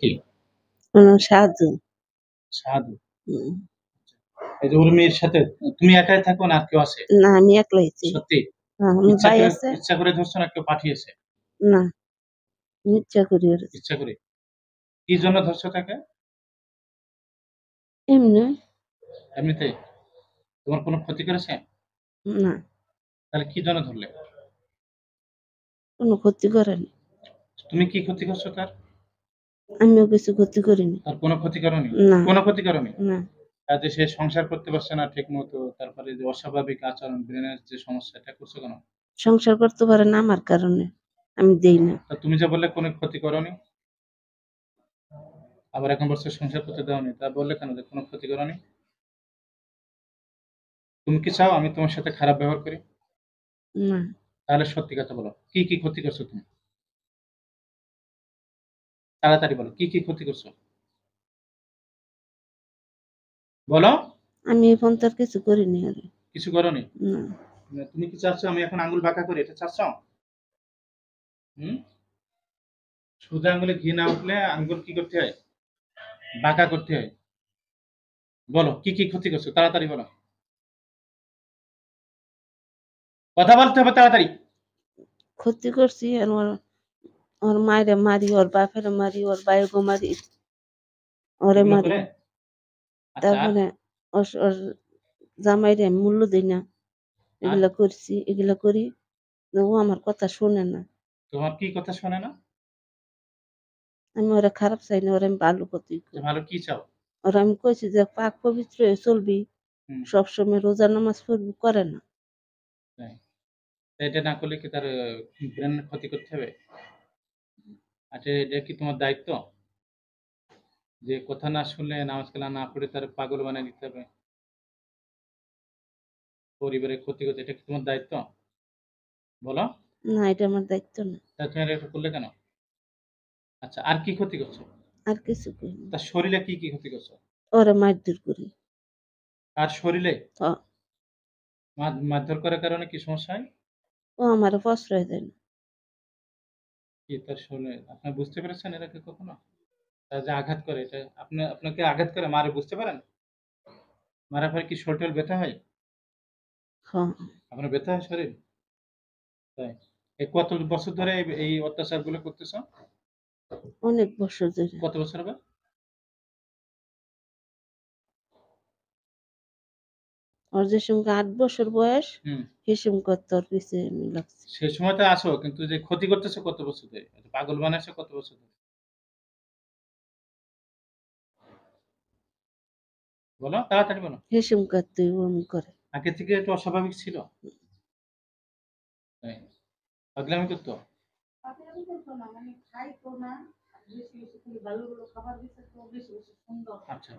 কি? সাহায্য। সাধু। হুম। এই যে উর্মির সাথে তুমি একাই থাকো না আর কেউ আছে? না, আমি একলাই আছি। সত্যি? আমার ইচ্ছা ভাই করে আছে। ইচ্ছা করে ধরছো না কেউ পাঠিয়েছে? না, আমি ইচ্ছা করি ধরছি। ইচ্ছা করে। কি জন্য ধরছো তাকে? এমনি। এমনিতেই? তোমার কোনো ক্ষতি করেছে? না, তাহলে কি জন্য ধরলে? কোনো ক্ষতি করেনি। তুমি কি ক্ষতি করছো তার? আমিও কিছু ক্ষতি করিনি। তার কোনো ক্ষতি করোনি? না, কোনো ক্ষতি করোনি? না। কাজে সে সংসার করতে পারছে না ঠিকমতো, তারপরে যে অস্বাভাবিক আচরণ, ব্রেনের যে সমস্যা, এটা করছো কেন? সংসার করতে পারে না আমার কারণে। আমি দেই না। তা তুমি যে বললে কোনো ক্ষতি করোনি, আবার এখন বলছো সংসার করতে দাওনি, তা বললে কেন যে কোনো ক্ষতি করোনি? তুমি কি চাও আমি তোমার সাথে খারাপ ব্যবহার করি? না, তাহলে সত্যি কথা বলো। কি, কি ক্ষতি করছো তুমি? তাড়াতাড়ি বলো। কি, কি ক্ষতি করছো? বলো। আমি এই পর্যন্ত আর কিছু করিনি আরে। কিছু করোনি? না, তুমি কি চাচ্ছ আমি এখন আঙ্গুল বাঁকা করি, এটা চাচ্ছ? হুম? সোজা আঙ্গুলে ঘি না উঠলে আঙ্গুল কি করতে হয়? বাঁকা করতে হয়। বলো কি, কি ক্ষতি করছো? তাড়াতাড়ি বলো। কথা বলতে হবে তাড়াতাড়ি। ক্ষতি করছি আর ওর মায়েরে মারি, ওর বাপেরে মারি, ওর ভাইকে মারি, ওরে এগুলো মারি। করে? আচ্ছা আর? তারপরে ওর জামাইরে আমি মূল্য দিই না। আর? এগুলা করছি, এগুলা করি। ও আমার কথা শোনে না। তোমার কি কথা শোনে না? আমি ওরা খারাপ চাই না, ওরা আমি ভালো কথাই যে কই। ভালো কি চাও? ওরা আমি কইছি যে পাক পবিত্র হয়ে চলবি, হুম, সবসময় রোজা নামাজ পড়বি, করে না। তাই। তা এটা না করলে কি তার ব্রেনের ক্ষতি করতে হবে? আচ্ছা এটা কি তোমার দায়িত্ব? যে কথা না শুনলে নামাজ কালাম না পড়ে তার পাগল বানিয়ে দিতে হবে, পরিবারের ক্ষতি করতে, এটা কি তোমার দায়িত্ব? বলো। না, এটা আমার দায়িত্ব না। তা তুমি এটা করলে কেন? আচ্ছা আর কি ক্ষতি করছো? আর কিছু কই না। তার শরীরে কি, কি ক্ষতি করছো? ওরা মারধর করি। তার শরীরে ও মারধর করার কারণে কি সমস্যা হয়? ও আমারে প্রশ্রয় দেয় না। কি তার শরীরে আপনার বুঝতে পেরেছেন এর আগে কখনো? তারা যে আঘাত করে এটা আপনাকে আঘাত করে মারে বুঝতে পারেন? মারার পরে কি শরীর-টরীর ব্যথা হয়? হ্যাঁ, আপনার ব্যথা হয় শরীর? তাই। এই কত বছর ধরে এই অত্যাচারগুলো করতেছ? অনেক বছর ধরে। কত বছর হবে? ওর যে সঙ্গে ৮ বছর বয়স, হুম। সে সঙ্গে তোর পিছে আমি লাগছি। সেই সময় তো আছো কিন্তু যে ক্ষতি করতেছো কত বছর ধরে? পাগল বানাইছো কত বছর ধরে? বলো, তাড়াতাড়ি বলো। সে সঙ্গে তুই ওরম করে। আগে থেকে একটু অস্বাভাবিক ছিল? তাই। পাগলামি করতো? পাগলামি করতো না, মানে খাইতো না। বেশি, বেশি খালি ভালো, ভালো খাবার দিত তো বেশি, বেশি সুন্দর। আচ্ছা।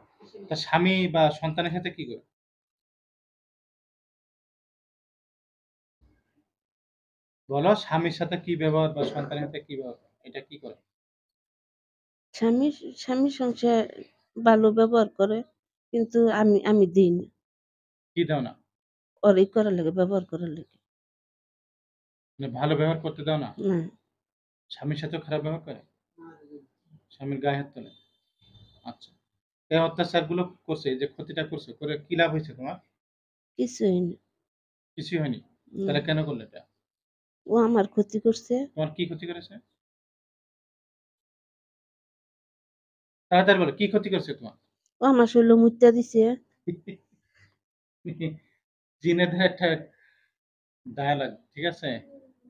তার স্বামী বা সন্তানের সাথে কি করে? বলো স্বামীর সাথে কি ব্যবহার বা সন্তানের সাথে কি ব্যবহার? এটা কি করে? স্বামী স্বামী সংসার ভালো ব্যবহার করে, কিন্তু আমি দিই না। কি দাও না? ওর ই করার লাগে, ব্যবহার করার লাগে। মানে ভালো ব্যবহার করতে দাও না? না, স্বামীর সাথেও খারাপ ব্যবহার করে? স্বামীর গায়ে হাত তোলে? আচ্ছা। এই অত্যাচারগুলো করছে, এই যে ক্ষতিটা করছে, করে কি লাভ হয়েছে তোমার? কিছুই না। কিছুই হয়নি। না, তাহলে কেন করলে এটা? ও আমার ক্ষতি করছে। তোমার কি ক্ষতি করেছে? তাড়াতাড়ি বলো কি ক্ষতি করেছে তোমার? ও আমার শরীরে মুত্যা দিছে। জিনেদের একটা ডায়ালগ, ঠিক আছে?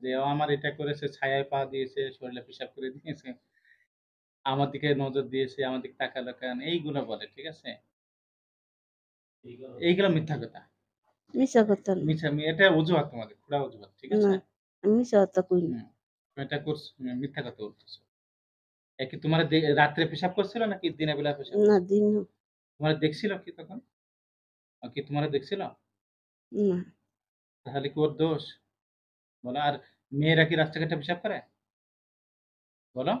যে ও আমার এটা করেছে, ছায়ায় পা দিয়েছে, শরীরে পেশাব করে দিয়েছে, আমার দিকে নজর দিয়েছে, আমার দিকে তাকালো কেন, এইগুলো বলে, ঠিক আছে? এইগুলো মিথ্যা কথা। মিছা কথা না। এটা অজুহাত, তোমাদের পুরা অজুহাত, ঠিক না, আছে? আমি মিছা কথা কই না। হুম। তুমি এটা করছো, মিথ্যা কথা বলতেছো। এ কি তোমার রাত্রে পেশাব করছিল নাকি দিনের বেলা পেশাব না, করছিল? দিন তোমার দেখছিল কি তখন? ও কি তোমার দেখছিল? না। তাহলে কি ওর দোষ? বলো। আর মেয়েরা কি রাস্তাঘাটে পেশাব করে? বলো।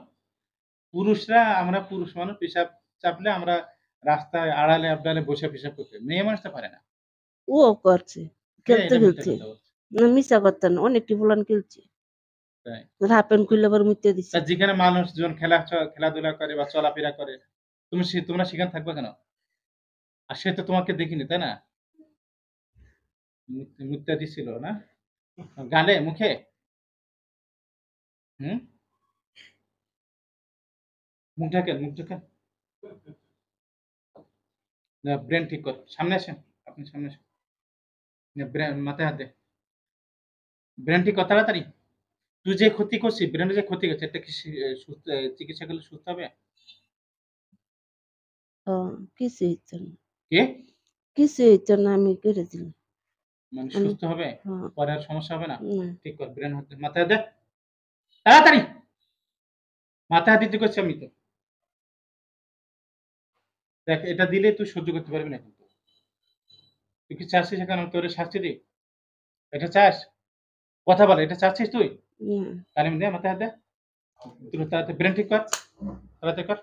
পুরুষরা, আমরা পুরুষ মানুষ পেশাব চাপলে আমরা রাস্তায় আড়ালে আবডালে বসে পেশাব করতে, মেয়ে মানুষ তো পারে না। ও করছে। খেলতে, এটা মিথ্যা খেলতে। কথা বলছে। না, মিছা কথা না। অনেকটি ফুলান খেলছে। তাই। হাফ প্যান্ট খুললে আবার মুইতে দিছে। তা যেখানে মানুষজন খেলাধুলা করে বা চলাফেরা করে, তোমরা সেখানে থাকবা কেন? আর সে তো তোমাকে দেখিনি, তাই না? মুইত্যা দিছিল না? গালে, মুখে? হুম? মুখ ঢাকেন, মুখ ঢাকেন। না, ব্রেন ঠিক কর। সামনে আসেন। আপনি সামনে আসেন। না, মাথায় হাত দে। ব্রেন ঠিক কর তাড়াতাড়ি। তুই যে ক্ষতি করছিস, ব্রেনে যে ক্ষতি করছিস, এটা কি চিকিৎসা করলে সুস্থ হবে? ও কিছু হইতো না। কি? কিছু হইতো না, আমি করে দিলাম। মানে আমি সুস্থ হবে? হ্যাঁ, পরে আর সমস্যা হবে না? না। ঠিক কর, ব্রেন হাত দে। মাথায় হাত দে। তাড়াতাড়ি! মাথায় হাত দিতে কইছি আমি তো। দেখ, এটা দিলে তুই সহ্য করতে পারবি না কিন্তু। তুই কি চাচ্ছিস এখন আমি তোরে শাস্তি দিই? এটা চাস? কথা বল, এটা চাচ্ছিস তুই? না, তালিম দে, মাথায় হাত দে। দ্রুত তাড়াতাড়ি ব্রেন ঠিক কর। তাড়াতাড়ি কর।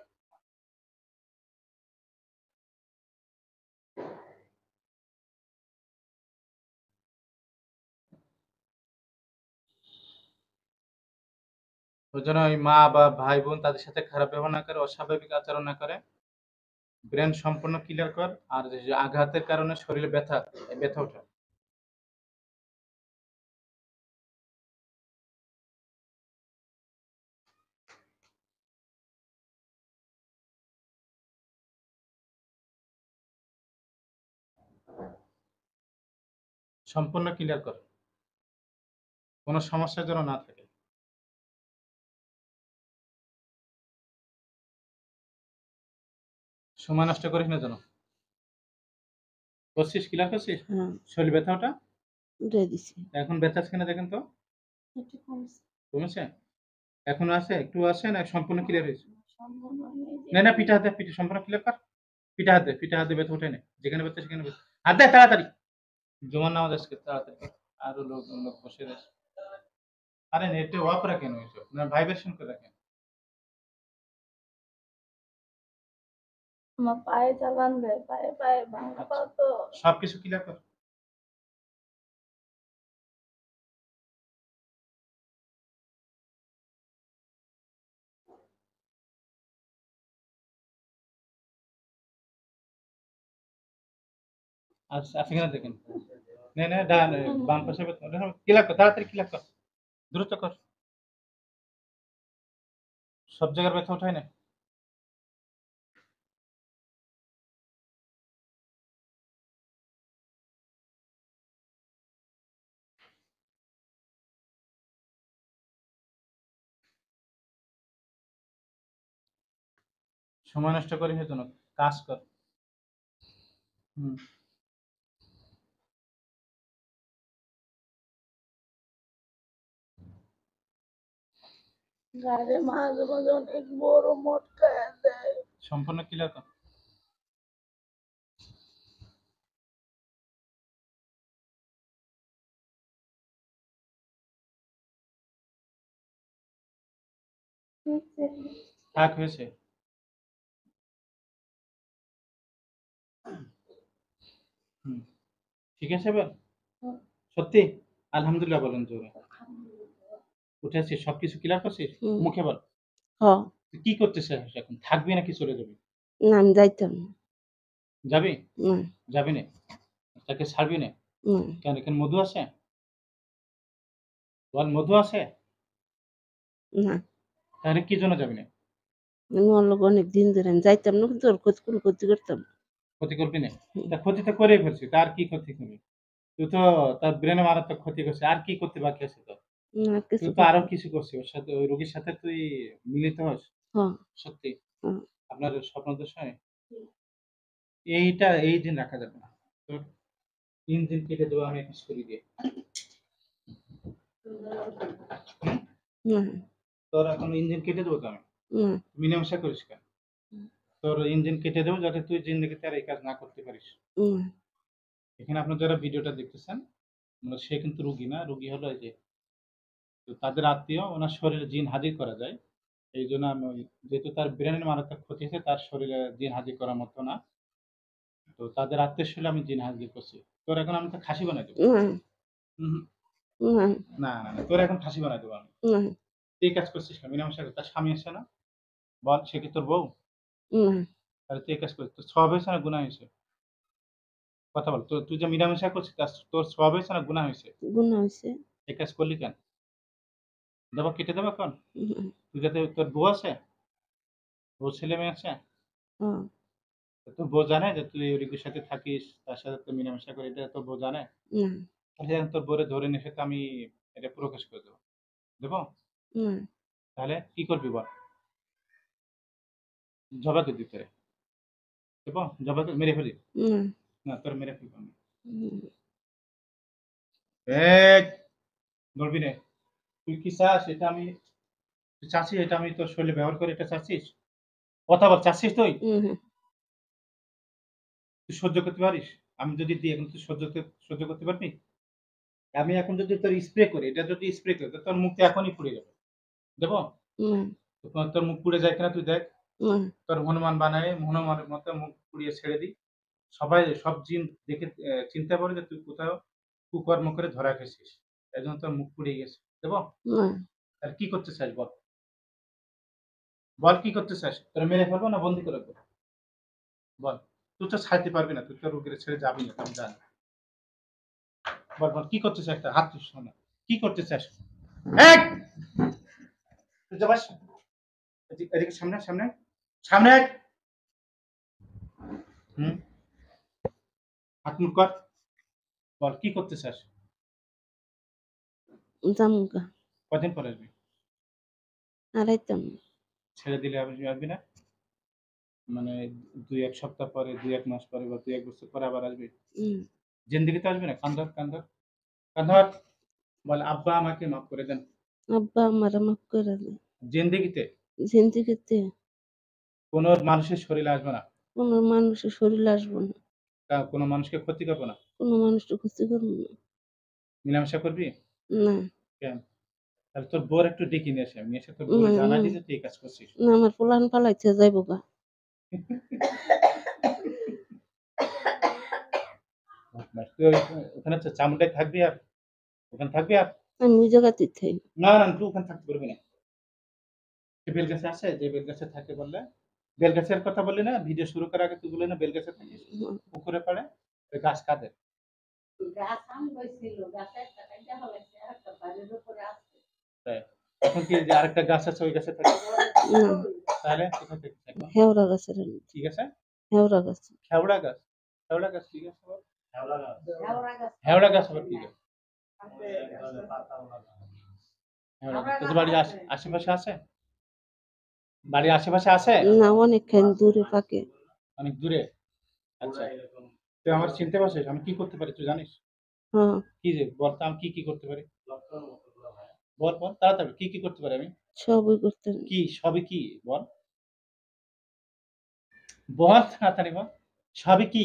ওই জন্য ওই মা বা ভাই বোন তাদের সাথে খারাপ ব্যবহার না করে, অস্বাভাবিক আচরণ না করে। ব্রেন সম্পূর্ণ ক্লিয়ার কর। আর যে আঘাতের কারণে শরীরে ব্যথা, এই ব্যথা ওঠা। সম্পূর্ণ ক্লিয়ার কর। কোনো সমস্যা যেন না থাকে। সময় নষ্ট করিস না যেন। করছিস, ক্লিয়ার করছিস? হ্যাঁ, শরীর ব্যথা ওঠা? উঠাই দিছি। এখন ব্যথা আছে কিনা দেখেন তো। একটু কমছে। কমেছে? এখনো আছে? একটু আছে না সম্পূর্ণ ক্লিয়ার হয়েছে? সম্পূর্ণ নেই যে না, না, পিঠে হাত দে, পিঠে সম্পূর্ণ ক্লিয়ার কর। পিঠে হাত দে, ব্যথা ওঠে না। যেখানে ব্যথা সেখানে ব্যথা। হাত দে তাড়াতাড়ি। জুমার নামাজ আজকে তাড়াতাড়ি কর। আরো লোক বসে রয়েছে। আরে নেটে অফ রাখেন ওইসব। না, ভাইব্রেশন করে রাখেন। আমার পায়ে চালান দেয়, পায়ে পায়ে ভাঙা পা আচ্ছা, তো। সবকিছু ক্লিয়ার কর। আচ্ছা, আছে কিনা দেখেন। নে, নে, বাম পাশে ব্যথা। ক্লিয়ার কর, তাড়াতাড়ি ক্লিয়ার কর। দ্রুত কর। সব জায়গার ব্যথা ওঠায় না। সময় নষ্ট করিস না যেন। কাজ কর। হুম। গাড়ি মাঝে মাঝে অনেক বড় মটকায় দেয়। সম্পূর্ণ ক্লিয়ার কর। থাক, হয়েছে। হুম। ঠিক আছে এবার? সত্যি? আলহামদুলিল্লাহ বলেন জোরে। উঠেছিস, সবকিছু ক্লিয়ার করছিস? হুম। মুখে বল। হ, তুই কি করতে চাস এখন? থাকবি নাকি চলে যাবি? না আমি যাইতাম না। যাবি? না, যাবি না? তাকে ছাড়বি না? না, কেন, এখানে মধু আছে? বল, মধু আছে? না। তাহলে কি জন্য যাবি না? আমি ওর লগে অনেক দিন ধরে আমি যাইতাম না, কিন্তু ওর কোনো ক্ষতি করতাম না। ক্ষতি করবি না? হুম, তা ক্ষতি তো করেই ফেলছিস। তা আর কি ক্ষতি করবি? তুই তো তার ব্রেনে মারাত্মক ক্ষতি করছিস। আর কি করতে বাকি আছে তোর? না কিছু তুই তো করতাম আরো না। কিছু করছিস। ওর সাথে, ওই রোগীর সাথে তুই মিলিত হস? হ, সত্যি? হ, আপনার স্বপ্নদোষ হয়? এইটা এই দিন রাখা যাবে না। তোর ইঞ্জিন কেটে দেবো আমি একটা ছুরি দিয়ে। হুম? না, তোর এখন ইঞ্জিন কেটে দেবো তো আমি। না, মীমাংসা করিস কেন? তোর ইঞ্জিন কেটে দেবো যাতে তুই জিন্দেগিতে আর এই কাজ না করতে পারিস। না। এখানে আপনার যারা ভিডিওটা দেখতেছেন, মানে সে কিন্তু রুগী না, রুগী হলো এই যে, তো তাদের আত্মীয়, ওনার শরীরে জিন হাজির করা যায়। এই জন্য আমি যেহেতু তার ব্রেনের মারাত্মক ক্ষতি হয়েছে, তার শরীরে জিন হাজির করার মতো না। তো তাদের আত্মীয় শরীরে আমি জিন হাজির করছি। তোর এখন আমি তো খাসি বানাই দেবো। না, হুম। না, না, তোর এখন ফাঁসি বানাই দেবো আমি। না, তুই এই কাজ করছিস কেন? মীনামিশা কর। তার স্বামী আসছে না? বল, সে কি তোর বউ? না, তাহলে তুই এই কাজ করছিস। তোর সওয়াব হয়েছে না গুনাহ হয়েছে? কথা বল। তুই যে মীনামিশা করছিস তোর সওয়াব হয়েছে না গুনাহ হয়েছে? গুনাহ হইছে। এই কাজ করলি কেন? দেবো, কেটে দেবো এখন? না, তুই যাতে, তোর বউ আছে? বউ ছেলে মেয়ে আছে? হ্যাঁ, তোর বউ জানে যে তুই ওই রোগীর সাথে থাকিস, তার সাথে তুই মেলামেশা করিস, এটা তোর বউ জানে? না, তাহলে এখন তোর বউরে ধরে নিয়ে এসে তো আমি এটা প্রকাশ করে দেবো। দেবো? না, তাহলে কি করবি বল? জবাই করে দিই তোরে। দেবো? জবাই করে মেরে ফেলি? না, না, তোর মেরে ফেলবো আমি। হুম, এই, ধরবি নে। তুই কি চাস এটা আমি, তুই চাচ্ছিস এটা আমি তোর শরীরে ব্যবহার করি, এটা চাচ্ছিস? কথা বল, চাচ্ছিস তুই? হুম, তুই সহ্য করতে পারিস? আমি যদি দিই এখন তুই সহ্য করতে পারবি? আমি এখন যদি তোর স্প্রে করি, এটা যদি স্প্রে করি, তো তোর মুখটা এখনই পুড়ে যাবে। দেবো? না, তোর মুখ পুড়ে যায় কিনা তুই দেখ। না, তোর হনুমান বানায় হনুমানের মতো মুখ পুড়িয়ে ছেড়ে দিই। সবাই সব জিন দেখে চিনতে পারে যে তুই কোথাও কুকর্ম করে ধরা খেয়েছিস। এই জন্য তোর মুখ পুড়িয়ে গেছে। দেবো? না, আর কি করতে চাস বল? বল কি করতে চাস? তোরা মেরে ফেলবো না বন্দি করে রাখবো? বল। তুই তো ছাড়তে পারবি না, তুই তো রোগীরে ছেড়ে যাবি না, আমি জানি। বল কি করতে চাস? একটা হাত তুলিস না। কি করতে চাস? এক! তুই যাবাস? এদিকে সামনে, সামনে, সামনে আয়। হুম, হাত মুখ কর। বল কি করতে চাস? জামুগা। কদিন পরে আসবি? আড়াইতাম। ছেড়ে দিলে আসবি না? মানে ২-১ সপ্তাহ পরে, ২-১ মাস পরে বা ২-১ বছর পরে আবার আসবি? হুম, জিন্দেগিতে আসবি না? কান ধর, কান ধর, কান ধর। বল, আব্বা আমাকে মাফ করে দেন। আব্বা আমারে মাফ করে দে। জিন্দেগিতে জিন্দেগিতে কোন মানুষের শরীরে আসবে না। কোনো মানুষের শরীরে আসবো না। কোন মানুষকে ক্ষতি করবো না। কোনো মানুষের ক্ষতি করবো না। মেলামেশা করবি? না, কেন? তাহলে তোর বউর একটু ডেকে নিয়ে আসি। আমি এসে তোর বউরে না, জানাই না, দিই যে তুই এই কাজ করছিস। না, আমার পোলান পালাইতে যাইবো গা। তুই ওখানে চামুন্ডায় থাকবি আর ওখানে থাকবি আর? আমি ওই জায়গাতেই থাই। না, তুই ওখানে থাকতে পারবি না। সে বেলগাছে আসে, যে বেলগাছে থাকে বললে, বেলগাছের কথা বললি না ভিডিও শুরু করার আগে, তুই বললি না বেলগাছে থাকিস? হুম, পুকুরে পাড়ে ওই গাছ কাঁদে। তাই এখন কি যে আরেকটা গাছ আছে ওই গাছে থাকে? না, তাহলে কোথায় থাকিস এখন? হেওড়া গাছের নিচে। কি গাছে? হেওড়া গাছ। খেওড়া গাছ। খেওড়া গাছ কি গাছ আবার? হেওড়া গাছ আবার কি গাছ? হেওড়া গাছ। তোদের বাড়ির আশেপাশে আছে? বাড়ির আশেপাশে আছে? না, অনেকখানি দূরে পাকে। অনেক দূরে? আচ্ছা। তুই আমার চিনতে পারছিস আমি কি করতে পারি তুই জানিস? হ্যাঁ, কি যে বল তো আমি কি করতে পারি? বল তাড়াতাড়ি কি করতে পারি আমি? সবই করতেন। কি সবই কি? বল। বল তাড়াতাড়ি বল। সবই কি?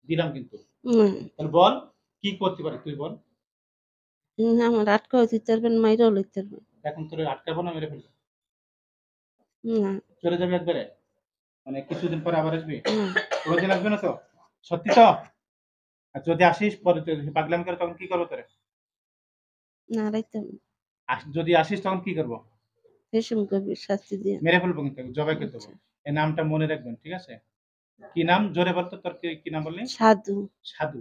দিলাম কিন্তু। না, তাহলে বল কি করতে পারি তুই বল। না, আমার আটকাও দিতে পারবেন, মাইরাও লইতে পারবেন। এখন তোর আটকাবো না মেরে ফেলবো? না, চলে যাবে একবারে? মানে কিছুদিন পরে আবার আসবি? না, কোনোদিন আসবে না তো? সত্যি তো? আর যদি আসিস পরে পাগলামি করে তখন কি করবো তোরে? না, আড়াইতাম। যদি আসিস তখন কি করবো? রেশম কবি শাস্তি দিয়ে। মেরে ফেলবো কিন্তু, জবাই করে দেবো। আচ্ছা। এই নামটা মনে রাখবেন, ঠিক আছে? কি নাম জোরে বলতো, তোর কি নাম বললি? সাধু। সাধু।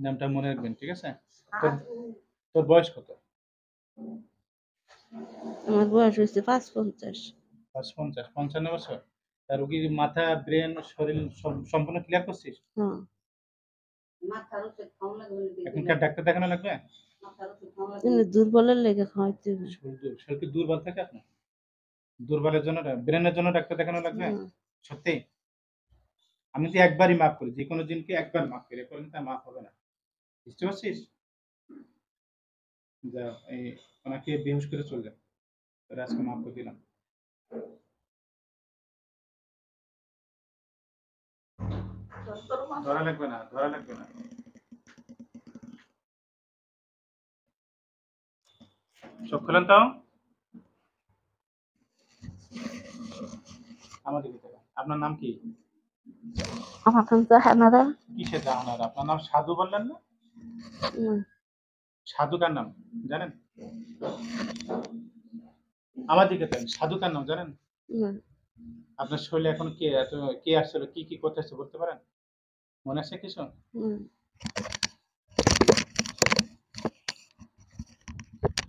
নামটা মনে রাখবেন, ঠিক আছে? তোর তোর বয়স কত? আমার বয়স হয়েছে ৫-৫০। ৫০, ৫৫ বছর? তা রুগীর মাথা, ব্রেন, শরীর সম্পূর্ণ ক্লিয়ার করছিস? হ্যাঁ, এখনকার ডাক্তার দেখানো লাগবে? এমনি দুর্বলের লেগে খাওয়াইতে হবে। শরীর কি দুর্বল থাকে আপনার? দুর্বলের জন্য ব্রেনের জন্য ডাক্তার দেখানো লাগবে? না, সত্যি? আমি তো একবারই মাফ করি, যে কোনো দিনকে একবার মাফ করি, এরপর কিন্তু আর মাফ হবে না। বুঝতে পারছিস? যা, এই ওনাকে বেহুশ করে চলে যান। তোরে আজকে মাফ করে দিলাম। ধরা লাগবে না, ধরা লাগবে না। চোখ খোলেন তো। আমাদের ভিতরে আপনার নাম কি? আমার নাম জাহানারা। কিসের জাহানারা? আপনার নাম সাধু বললেন না? না, সাধু কার নাম জানেন? আমার দিকে তাকান, সাধু কার নাম জানেন? না, আপনার শরীরে এখন কে আসছিল, কি করতে আসছে বলতে পারেন? মনে আছে কিছু? না,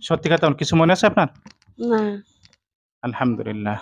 সত্যি কথা কিছু মনে আছে আপনার? না। আলহামদুলিল্লাহ।